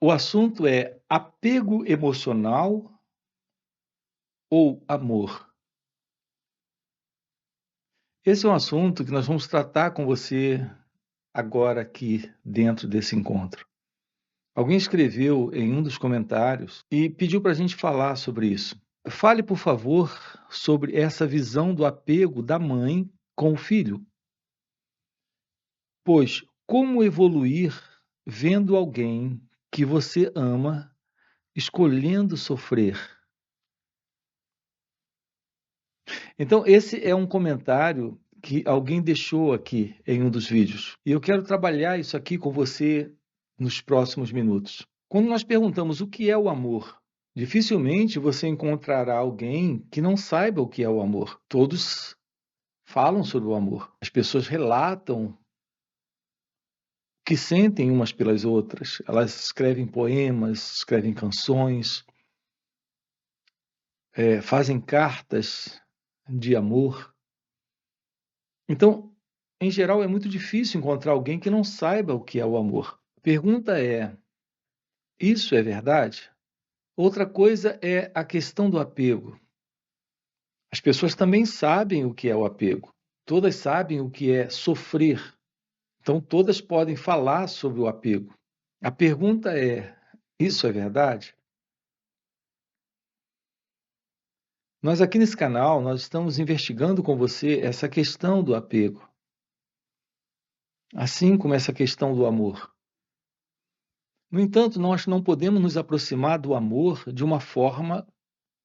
O assunto é apego emocional ou amor? Esse é um assunto que nós vamos tratar com você agora aqui dentro desse encontro. Alguém escreveu em um dos comentários e pediu para a gente falar sobre isso. Fale, por favor, sobre essa visão do apego da mãe com o filho. Pois como evoluir vendo alguém que você ama escolhendo sofrer? Então, esse é um comentário que alguém deixou aqui em um dos vídeos. E eu quero trabalhar isso aqui com você nos próximos minutos. Quando nós perguntamos o que é o amor, dificilmente você encontrará alguém que não saiba o que é o amor. Todos falam sobre o amor. As pessoas relatam o que sentem umas pelas outras. Elas escrevem poemas, escrevem canções, fazem cartas de amor. Então, em geral, é muito difícil encontrar alguém que não saiba o que é o amor. A pergunta é: isso é verdade? Outra coisa é a questão do apego. As pessoas também sabem o que é o apego. Todas sabem o que é sofrer. Então, todas podem falar sobre o apego. A pergunta é: isso é verdade? Nós aqui nesse canal, nós estamos investigando com você essa questão do apego, assim como essa questão do amor. No entanto, nós não podemos nos aproximar do amor de uma forma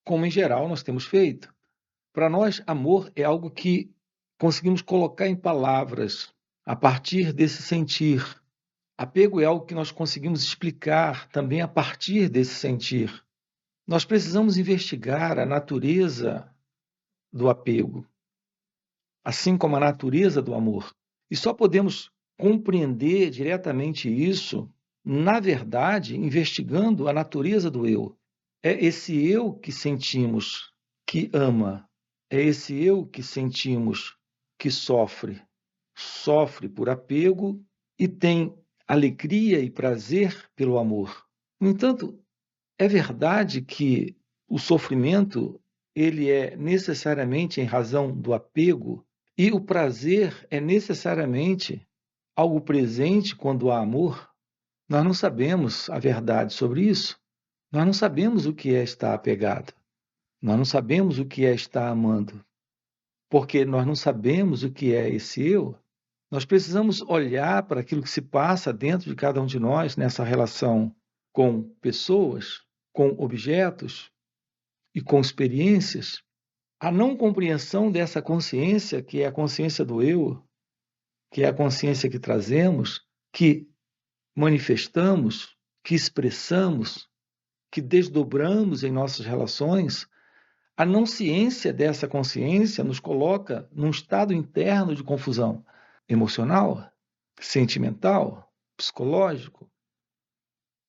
como, em geral, nós temos feito. Para nós, amor é algo que conseguimos colocar em palavras a partir desse sentir. Apego é algo que nós conseguimos explicar também a partir desse sentir. Nós precisamos investigar a natureza do apego, assim como a natureza do amor. E só podemos compreender diretamente isso, na verdade, investigando a natureza do eu. É esse eu que sentimos que ama, é esse eu que sentimos que sofre. Sofre por apego e tem alegria e prazer pelo amor. No entanto, é verdade que o sofrimento ele é necessariamente em razão do apego e o prazer é necessariamente algo presente quando há amor? Nós não sabemos a verdade sobre isso. Nós não sabemos o que é estar apegado. Nós não sabemos o que é estar amando. Porque nós não sabemos o que é esse eu, nós precisamos olhar para aquilo que se passa dentro de cada um de nós nessa relação com pessoas, com objetos e com experiências. A não compreensão dessa consciência, que é a consciência do eu, que é a consciência que trazemos, que manifestamos, que expressamos, que desdobramos em nossas relações, a não ciência dessa consciência nos coloca num estado interno de confusão emocional, sentimental, psicológico.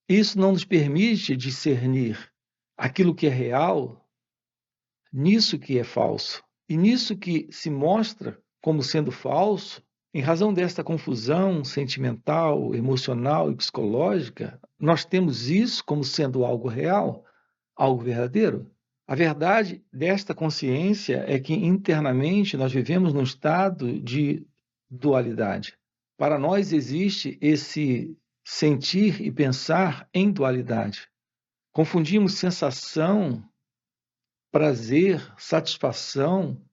Isso não nos permite discernir aquilo que é real nisso que é falso. E nisso que se mostra como sendo falso, em razão desta confusão sentimental, emocional e psicológica, nós temos isso como sendo algo real, algo verdadeiro. A verdade desta consciência é que internamente nós vivemos num estado de dualidade. Para nós existe esse sentir e pensar em dualidade. Confundimos sensação, prazer, satisfação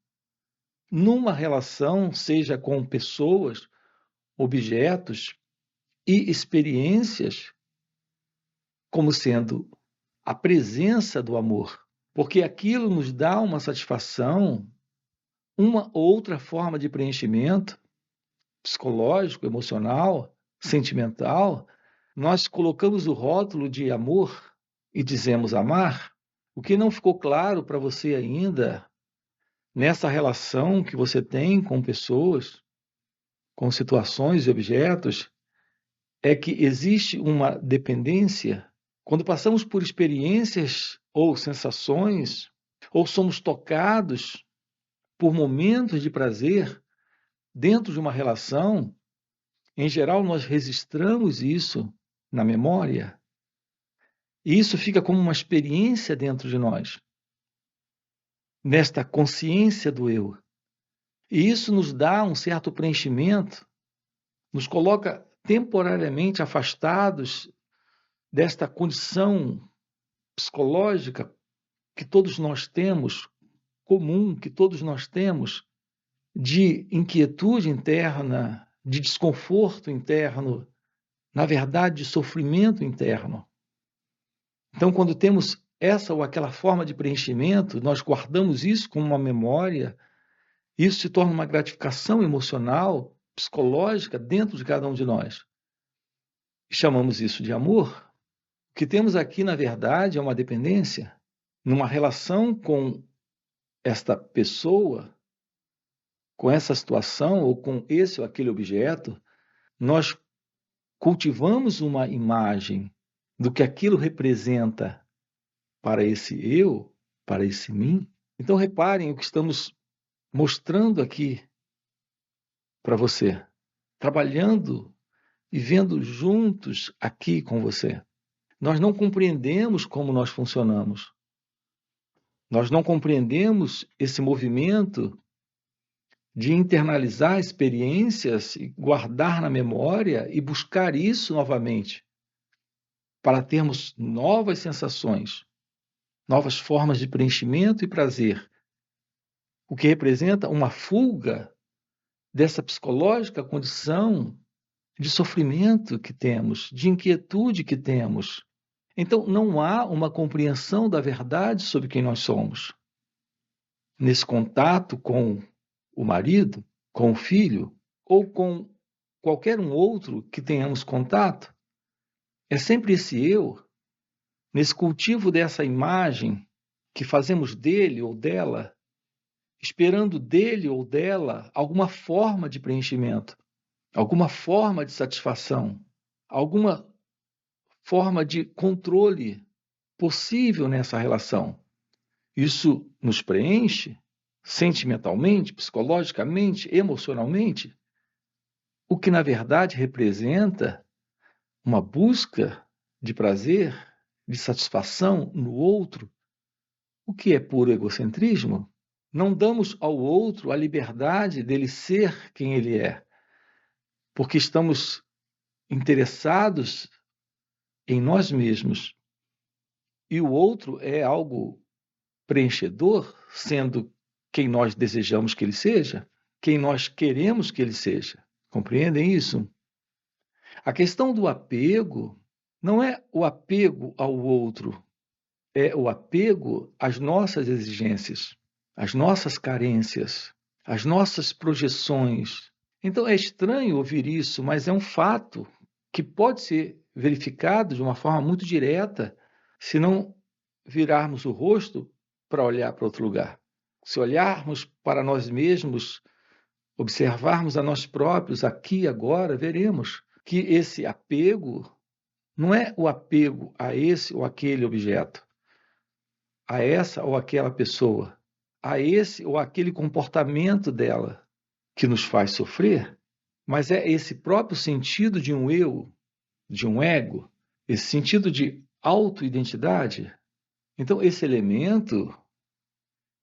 numa relação, seja com pessoas, objetos e experiências, como sendo a presença do amor. Porque aquilo nos dá uma satisfação, uma outra forma de preenchimento psicológico, emocional, sentimental. Nós colocamos o rótulo de amor e dizemos amar. O que não ficou claro para você ainda nessa relação que você tem com pessoas, com situações e objetos, é que existe uma dependência. Quando passamos por experiências ou sensações, ou somos tocados por momentos de prazer dentro de uma relação, em geral nós registramos isso na memória, E isso fica como uma experiência dentro de nós, nesta consciência do eu. E isso nos dá um certo preenchimento, nos coloca temporariamente afastados desta condição psicológica que todos nós temos, comum, que todos nós temos, de inquietude interna, de desconforto interno, na verdade, de sofrimento interno. Então, quando temos essa ou aquela forma de preenchimento, nós guardamos isso como uma memória, isso se torna uma gratificação emocional, psicológica dentro de cada um de nós. Chamamos isso de amor. O que temos aqui, na verdade, é uma dependência, numa relação com esta pessoa, com essa situação ou com esse ou aquele objeto, nós cultivamos uma imagem do que aquilo representa para esse eu, para esse mim. Então, reparem o que estamos mostrando aqui para você, trabalhando e vendo juntos aqui com você. Nós não compreendemos como nós funcionamos. Nós não compreendemos esse movimento de internalizar experiências e guardar na memória e buscar isso novamente, para termos novas sensações, novas formas de preenchimento e prazer, o que representa uma fuga dessa psicológica condição de sofrimento que temos, de inquietude que temos. Então, não há uma compreensão da verdade sobre quem nós somos. Nesse contato com o marido, com o filho, ou com qualquer um outro que tenhamos contato, é sempre esse eu, nesse cultivo dessa imagem que fazemos dele ou dela, esperando dele ou dela alguma forma de preenchimento, alguma forma de satisfação, alguma forma de controle possível nessa relação. Isso nos preenche sentimentalmente, psicologicamente, emocionalmente, o que na verdade representa uma busca de prazer, de satisfação no outro, o que é puro egocentrismo. Não damos ao outro a liberdade dele ser quem ele é, porque estamos interessados em nós mesmos. E o outro é algo preenchedor, sendo quem nós desejamos que ele seja, quem nós queremos que ele seja. Compreendem isso? A questão do apego não é o apego ao outro, é o apego às nossas exigências, às nossas carências, às nossas projeções. Então é estranho ouvir isso, mas é um fato que pode ser verificado de uma forma muito direta se não virarmos o rosto para olhar para outro lugar. Se olharmos para nós mesmos, observarmos a nós próprios aqui e agora, veremos que esse apego não é o apego a esse ou aquele objeto, a essa ou aquela pessoa, a esse ou aquele comportamento dela que nos faz sofrer, mas é esse próprio sentido de um eu, de um ego, esse sentido de autoidentidade. Então, esse elemento,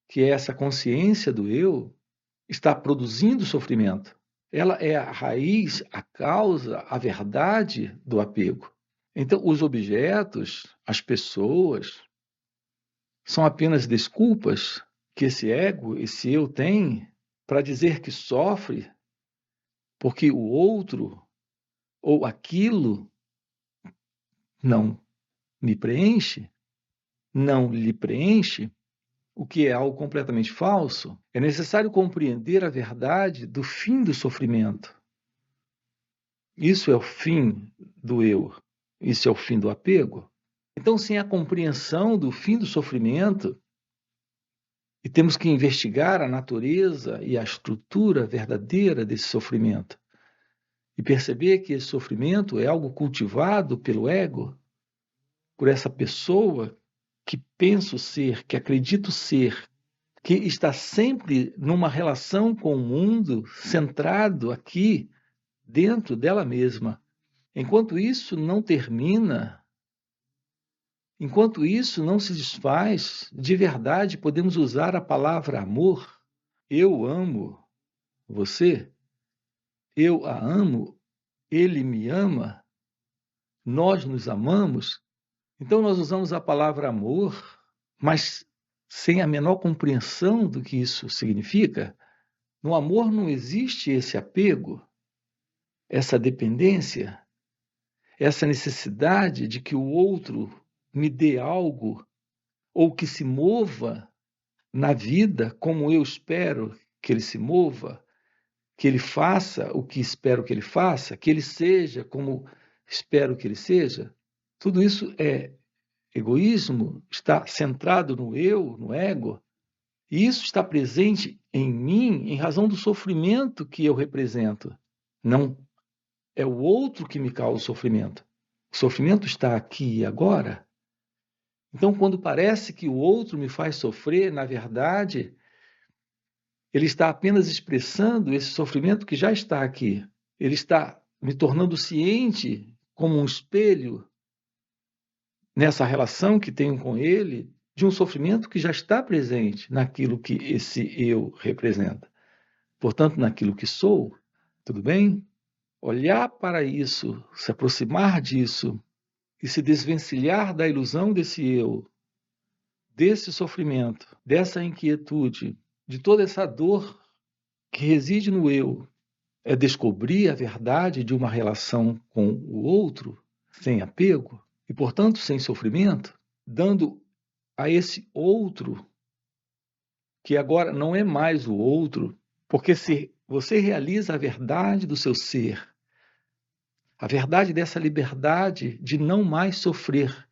que é essa consciência do eu, está produzindo sofrimento. Ela é a raiz, a causa, a verdade do apego. Então, os objetos, as pessoas, são apenas desculpas que esse ego, esse eu tem para dizer que sofre porque o outro ou aquilo não me preenche, não lhe preenche, o que é algo completamente falso. É necessário compreender a verdade do fim do sofrimento. Isso é o fim do eu, isso é o fim do apego. Então, sem a compreensão do fim do sofrimento, e temos que investigar a natureza e a estrutura verdadeira desse sofrimento, e perceber que esse sofrimento é algo cultivado pelo ego, por essa pessoa que penso ser, que acredito ser, que está sempre numa relação com o mundo, centrado aqui, dentro dela mesma. Enquanto isso não termina, Enquanto isso não se desfaz, de verdade podemos usar a palavra amor. Eu amo você, eu a amo, ele me ama, nós nos amamos. Então nós usamos a palavra amor, mas sem a menor compreensão do que isso significa. No amor não existe esse apego, essa dependência, essa necessidade de que o outro me dê algo ou que se mova na vida como eu espero que ele se mova, que ele faça o que espero que ele faça, que ele seja como espero que ele seja. Tudo isso é egoísmo, está centrado no eu, no ego, e isso está presente em mim em razão do sofrimento que eu represento. Não é o outro que me causa o sofrimento. O sofrimento está aqui e agora. Então, quando parece que o outro me faz sofrer, na verdade, ele está apenas expressando esse sofrimento que já está aqui. Ele está me tornando ciente, como um espelho, nessa relação que tenho com ele, de um sofrimento que já está presente naquilo que esse eu representa. Portanto, naquilo que sou, tudo bem? Olhar para isso, se aproximar disso e se desvencilhar da ilusão desse eu, desse sofrimento, dessa inquietude, de toda essa dor que reside no eu, é descobrir a verdade de uma relação com o outro sem apego e, portanto, sem sofrimento, dando a esse outro, que agora não é mais o outro, porque se você realiza a verdade do seu ser, a verdade dessa liberdade de não mais sofrer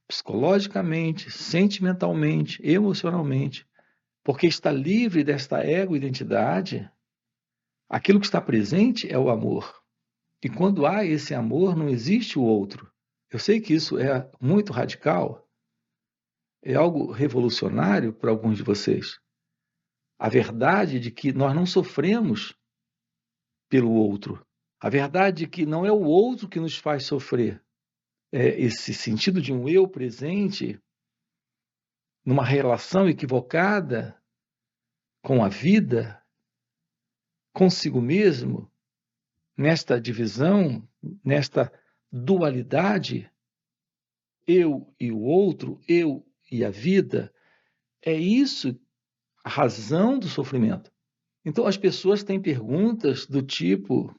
psicologicamente, sentimentalmente, emocionalmente, porque está livre desta ego-identidade, aquilo que está presente é o amor. E quando há esse amor, não existe o outro. Eu sei que isso é muito radical, é algo revolucionário para alguns de vocês. A verdade de que nós não sofremos pelo outro. A verdade de que não é o outro que nos faz sofrer. É esse sentido de um eu presente numa relação equivocada com a vida, consigo mesmo, nesta divisão, nesta dualidade, eu e o outro, eu e a vida, é isso a razão do sofrimento. Então as pessoas têm perguntas do tipo: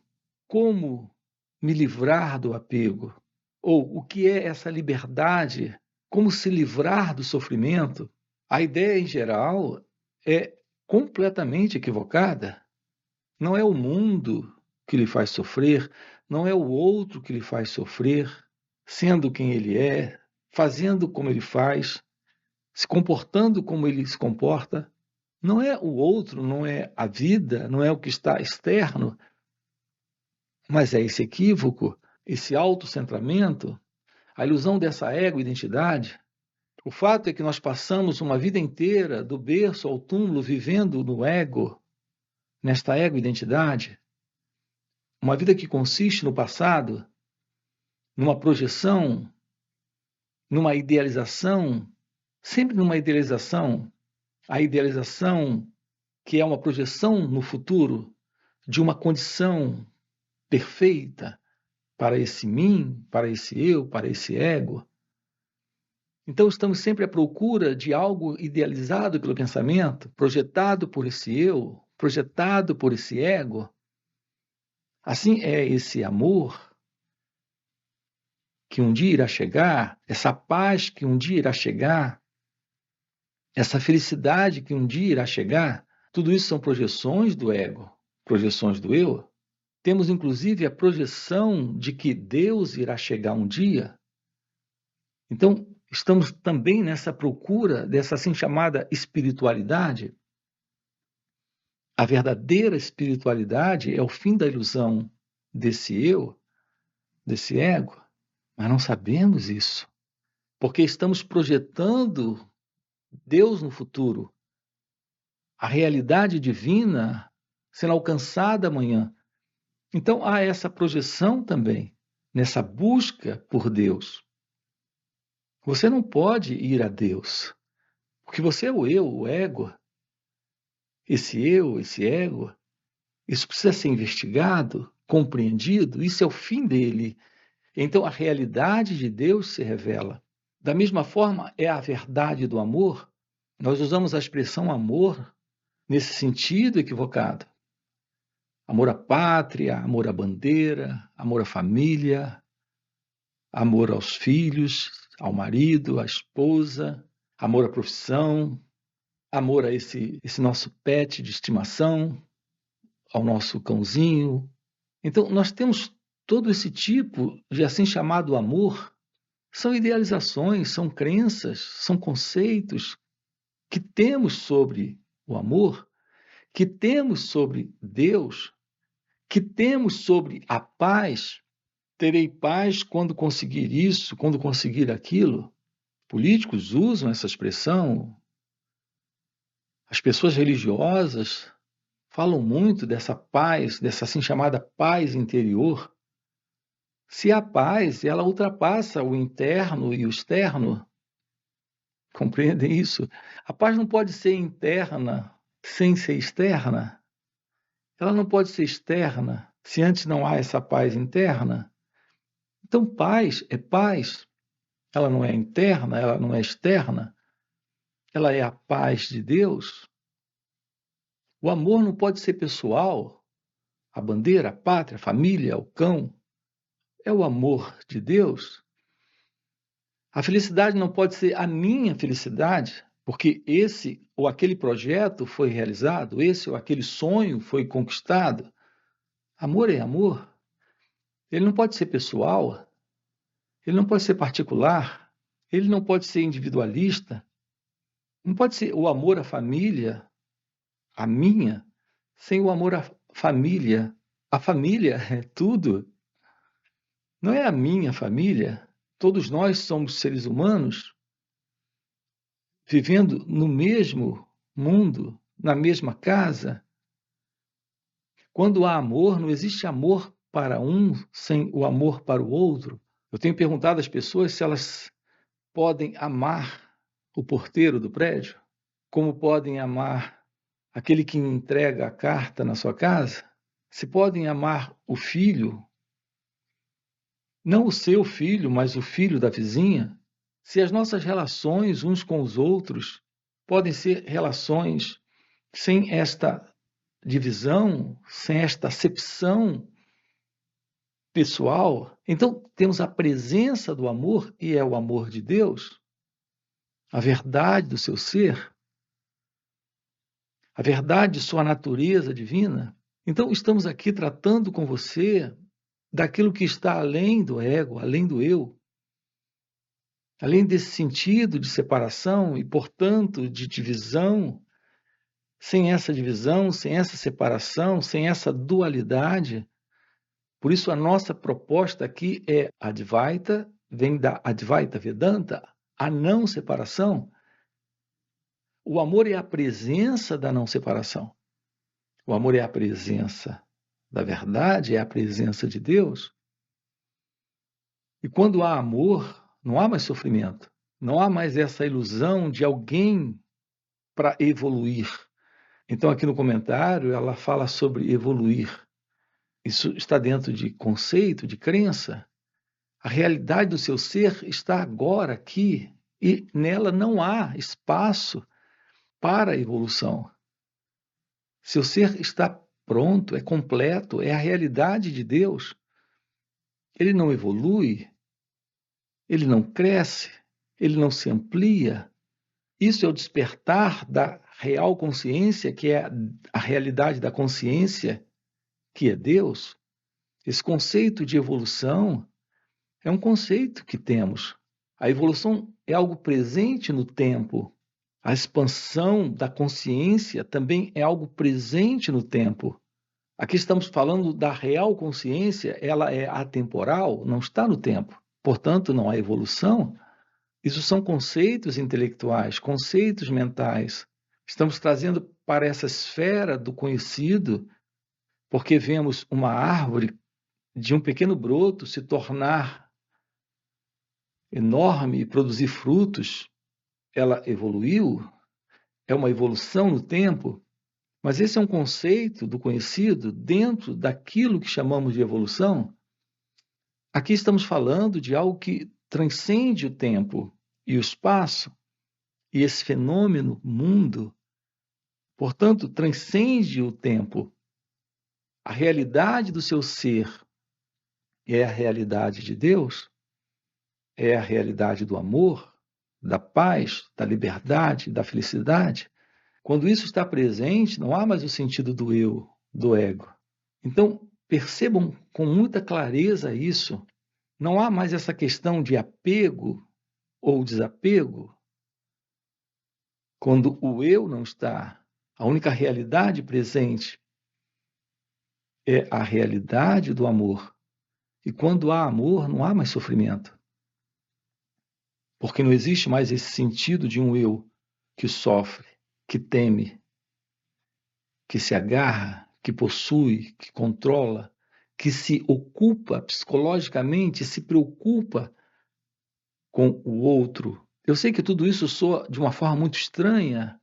como me livrar do apego? Ou o que é essa liberdade? Como se livrar do sofrimento? A ideia, em geral, é completamente equivocada. Não é o mundo que lhe faz sofrer, não é o outro que lhe faz sofrer, sendo quem ele é, fazendo como ele faz, se comportando como ele se comporta. Não é o outro, não é a vida, não é o que está externo, mas é esse equívoco, esse autocentramento, a ilusão dessa ego-identidade. O fato é que nós passamos uma vida inteira, do berço ao túmulo, vivendo no ego, nesta ego-identidade. Uma vida que consiste no passado, numa projeção, numa idealização, sempre numa idealização, a idealização que é uma projeção no futuro de uma condição perfeita para esse mim, para esse eu, para esse ego. Então estamos sempre à procura de algo idealizado pelo pensamento, projetado por esse eu, projetado por esse ego. Assim é esse amor que um dia irá chegar, essa paz que um dia irá chegar, essa felicidade que um dia irá chegar. Tudo isso são projeções do ego, projeções do eu. Temos inclusive a projeção de que Deus irá chegar um dia. Então, estamos também nessa procura dessa assim chamada espiritualidade. A verdadeira espiritualidade é o fim da ilusão desse eu, desse ego, mas não sabemos isso, porque estamos projetando Deus no futuro, a realidade divina sendo alcançada amanhã. Então há essa projeção também, nessa busca por Deus. Você não pode ir a Deus, porque você é o eu, o ego. Esse ego, isso precisa ser investigado, compreendido, isso é o fim dele. Então a realidade de Deus se revela. Da mesma forma, é a verdade do amor. Nós usamos a expressão amor nesse sentido equivocado. Amor à pátria, amor à bandeira, amor à família, amor aos filhos, ao marido, à esposa, amor à profissão, amor a esse nosso pet de estimação, ao nosso cãozinho. Então, nós temos todo esse tipo de assim chamado amor. São idealizações, são crenças, são conceitos que temos sobre o amor, que temos sobre Deus, que temos sobre a paz. Terei paz quando conseguir isso, quando conseguir aquilo. Políticos usam essa expressão. As pessoas religiosas falam muito dessa paz, dessa assim chamada paz interior. Se a paz, ela ultrapassa o interno e o externo, compreendem isso? A paz não pode ser interna sem ser externa. Ela não pode ser externa se antes não há essa paz interna. Então, paz é paz. Ela não é interna, ela não é externa. Ela é a paz de Deus. O amor não pode ser pessoal. A bandeira, a pátria, a família, o cão. É o amor de Deus. A felicidade não pode ser a minha felicidade, porque esse ou aquele projeto foi realizado, esse ou aquele sonho foi conquistado. Amor é amor. Ele não pode ser pessoal, ele não pode ser particular, ele não pode ser individualista, não pode ser o amor à família, a minha, sem o amor à família. A família é tudo. Não é a minha família. Todos nós somos seres humanos vivendo no mesmo mundo, na mesma casa. Quando há amor, não existe amor para um sem o amor para o outro. Eu tenho perguntado às pessoas se elas podem amar o porteiro do prédio, como podem amar aquele que entrega a carta na sua casa, se podem amar o filho, não o seu filho, mas o filho da vizinha, se as nossas relações uns com os outros podem ser relações sem esta divisão, sem esta acepção pessoal, então temos a presença do amor, e é o amor de Deus, a verdade do seu ser, a verdade de sua natureza divina. Então estamos aqui tratando com você daquilo que está além do ego, além do eu, além desse sentido de separação e, portanto, de divisão. Sem essa divisão, sem essa separação, sem essa dualidade. Por isso, a nossa proposta aqui é Advaita, vem da Advaita Vedanta, a não separação. O amor é a presença da não separação. O amor é a presença da verdade, é a presença de Deus. E quando há amor, não há mais sofrimento. Não há mais essa ilusão de alguém para evoluir. Então, aqui no comentário, ela fala sobre evoluir. Isso está dentro de conceito, de crença. A realidade do seu ser está agora aqui e nela não há espaço para a evolução. Seu ser está pronto, é completo, é a realidade de Deus. Ele não evolui, ele não cresce, ele não se amplia. Isso é o despertar da real consciência, que é a realidade da consciência, que é Deus. Esse conceito de evolução é um conceito que temos. A evolução é algo presente no tempo. A expansão da consciência também é algo presente no tempo. Aqui estamos falando da real consciência, ela é atemporal, não está no tempo. Portanto, não há evolução. Isso são conceitos intelectuais, conceitos mentais. Estamos trazendo para essa esfera do conhecido, porque vemos uma árvore de um pequeno broto se tornar enorme e produzir frutos, ela evoluiu, é uma evolução no tempo, mas esse é um conceito do conhecido dentro daquilo que chamamos de evolução. Aqui estamos falando de algo que transcende o tempo e o espaço, e esse fenômeno mundo, portanto, transcende o tempo. A realidade do seu ser é a realidade de Deus, é a realidade do amor, da paz, da liberdade, da felicidade. Quando isso está presente, não há mais o sentido do eu, do ego. Então, percebam com muita clareza isso. Não há mais essa questão de apego ou desapego. Quando o eu não está, a única realidade presente é a realidade do amor. E quando há amor, não há mais sofrimento. Porque não existe mais esse sentido de um eu que sofre, que teme, que se agarra, que possui, que controla, que se ocupa psicologicamente, se preocupa com o outro. Eu sei que tudo isso soa de uma forma muito estranha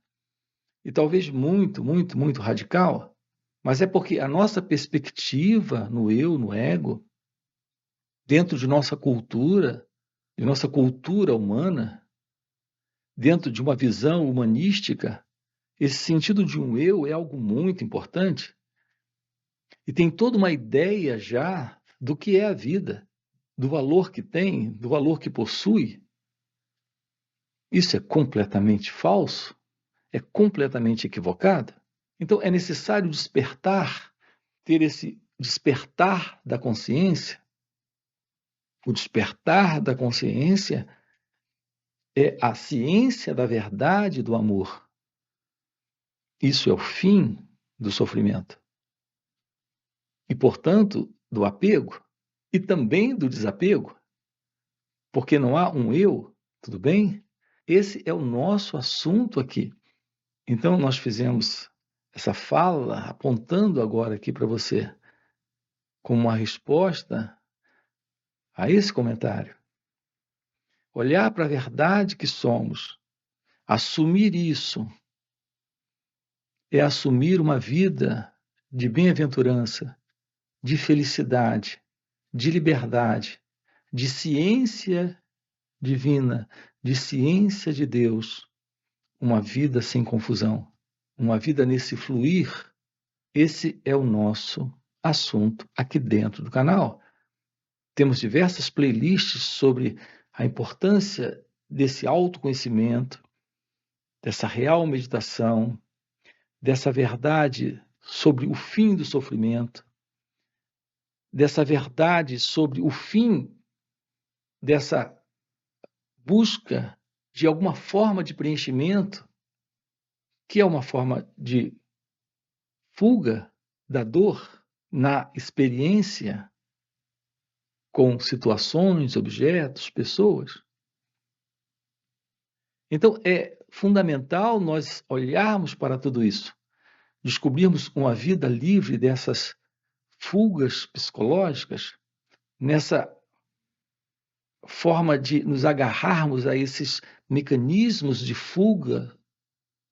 e talvez muito, muito, muito radical, mas é porque a nossa perspectiva no eu, no ego, dentro de nossa cultura humana, dentro de uma visão humanística, esse sentido de um eu é algo muito importante e tem toda uma ideia já do que é a vida, do valor que tem, do valor que possui. Isso é completamente falso, é completamente equivocado. Então é necessário despertar, ter esse despertar da consciência. O despertar da consciência é a ciência da verdade do amor. Isso é o fim do sofrimento. E, portanto, do apego e também do desapego, porque não há um eu, tudo bem? Esse é o nosso assunto aqui. Então, nós fizemos essa fala apontando agora aqui para você como uma resposta a esse comentário. Olhar para a verdade que somos, assumir isso, é assumir uma vida de bem-aventurança, de felicidade, de liberdade, de ciência divina, de ciência de Deus, uma vida sem confusão, uma vida nesse fluir. Esse é o nosso assunto aqui dentro do canal. Temos diversas playlists sobre a importância desse autoconhecimento, dessa real meditação, dessa verdade sobre o fim do sofrimento, dessa verdade sobre o fim dessa busca de alguma forma de preenchimento, que é uma forma de fuga da dor na experiência com situações, objetos, pessoas. Então, é fundamental nós olharmos para tudo isso, descobrirmos uma vida livre dessas fugas psicológicas, nessa forma de nos agarrarmos a esses mecanismos de fuga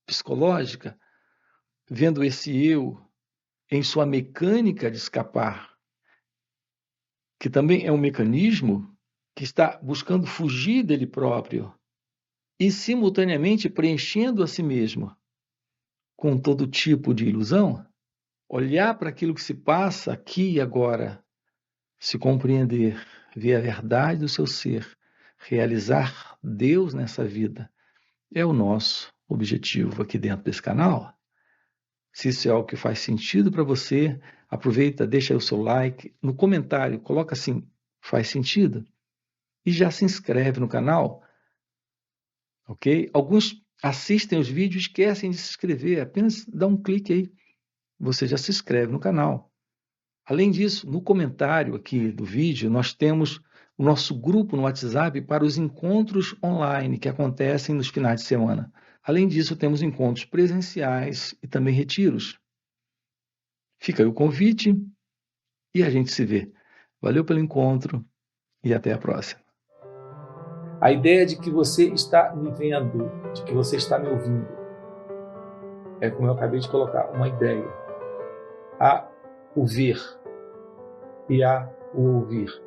psicológica, vendo esse eu em sua mecânica de escapar, que também é um mecanismo que está buscando fugir dele próprio e, simultaneamente, preenchendo a si mesmo com todo tipo de ilusão, olhar para aquilo que se passa aqui e agora, se compreender, ver a verdade do seu ser, realizar Deus nessa vida, é o nosso objetivo aqui dentro desse canal. Se isso é algo que faz sentido para você, aproveita, deixa aí o seu like, no comentário, coloca assim, faz sentido? E já se inscreve no canal, ok? Alguns assistem os vídeos e esquecem de se inscrever, apenas dá um clique aí, você já se inscreve no canal. Além disso, no comentário aqui do vídeo, nós temos o nosso grupo no WhatsApp para os encontros online que acontecem nos finais de semana. Além disso, temos encontros presenciais e também retiros. Fica aí o convite e a gente se vê. Valeu pelo encontro e até a próxima. A ideia de que você está me vendo, de que você está me ouvindo, é como eu acabei de colocar, uma ideia. Há o ver e há o ouvir.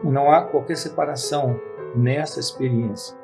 Não há qualquer separação nessa experiência.